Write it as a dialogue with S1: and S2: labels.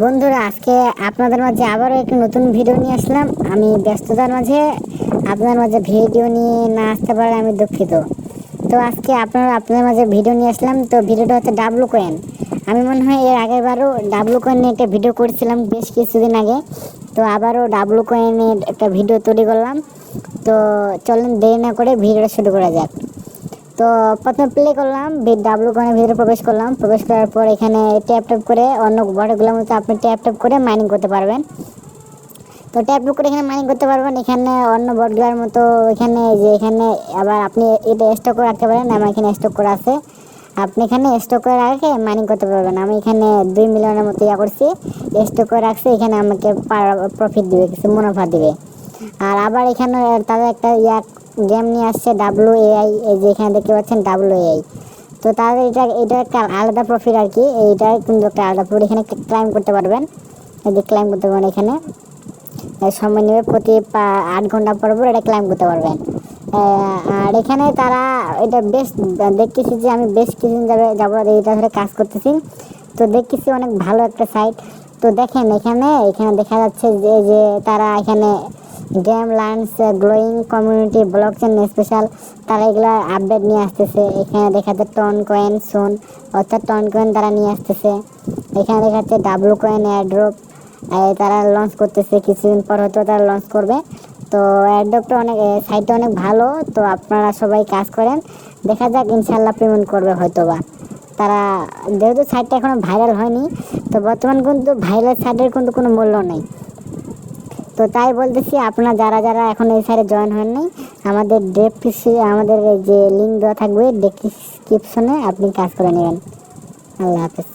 S1: বন্ধুরা, আজকে আপনাদের মাঝে আবারও একটি নতুন ভিডিও নিয়ে আসলাম। আমি ব্যস্ততার মাঝে আপনাদের মাঝে ভিডিও নিয়ে না আসতে পারলে আমি দুঃখিত। তো আজকে আপনাদের মাঝে ভিডিও নিয়ে আসলাম। তো ভিডিওটা হচ্ছে ডাবলু কয়েন। আমি মনে হয় এর আগের বারও ডাবলু কয়েন নিয়ে একটা ভিডিও করেছিলাম বেশ কিছুদিন আগে। তো আবারও ডাবলু কয়েনের একটা ভিডিও তৈরি করলাম। তো চলেন দেরি না করে ভিডিওটা শুরু করা যাক। তো প্রথমে প্লে করলাম, ডাবলু কয়েনের ভিতরে প্রবেশ করলাম। প্রবেশ করার পর এখানে ট্যাপ করে অন্য বটগুলোর মতো আপনি ট্যাপ করে মাইনিং করতে পারবেন। তো ট্যাপ করে এখানে মাইনিং করতে পারবেন। এখানে অন্য বটগুলোর মতো এখানে আবার আপনি এটা স্টক করে রাখতে পারেন। আমার এখানে স্টক করা আছে, আপনি এখানে স্টক করে রাখে মাইনিং করতে পারবেন। আমি এখানে 2 মিলিয়নের মতো করছি, স্টক করে রাখছি। এখানে আমাকে প্রফিট দিবে, কিছু মুনাফা দিবে। আর আবার এখানে তাদের একটা গেম নিয়ে আসছে WAI, এই যে এখানে দেখতে পাচ্ছেন WAI। তো তাদের এটা একটা আলাদা প্রফিট আর কি। এইটা কিন্তু একটা আলাদা প্রফিট। এখানে ক্লাইম করতে পারবেন, এই যে ক্লাইম করতে পারবেন। এখানে সময় নেবে, প্রতি 8 ঘন্টা পর এটা ক্লাইম করতে পারবেন। আর এখানে তারা এটা বেশ দেখতেছি যে আমি বেশ কিছুদিন যাবো এইটা ধরে কাজ করতেছি। তো দেখতেছি অনেক ভালো একটা সাইট। তো দেখেন এখানে দেখা যাচ্ছে যে তারা এখানে game learns glowing community blockchain special, তারা এগুলো আপডেট নিয়ে আসতেছে। এখানে দেখাচ্ছে টন কয়েন সোন, অর্থাৎ টন কয়েন তারা নিয়ে আসতেছে। এখানে দেখাচ্ছে ডাবলু কয়েন এয়ারড্রপ, তারা লঞ্চ করতেছে। কিছুদিন পর হয়তো তারা লঞ্চ করবে। তো এয়ারড্রপটা সাইটটা অনেক ভালো। তো আপনারা সবাই কাজ করেন, দেখা যাক ইনশাল্লাহ পেমেন্ট করবে হয়তো বা তারা। যেহেতু সাইটটা এখনো ভাইরাল হয়নি, তো বর্তমান কিন্তু ভাইরাল সাইটের কিন্তু কোনো মূল্য নেই। তো তাই বলতেছি, আপনারা যারা এখন এই সাইটে জয়েন হননি, আমাদের আমাদের যে লিঙ্ক দেওয়া থাকবে ডেসক্রিপশনে, আপনি কাজ করে নেবেন। আল্লাহ হাফেজ।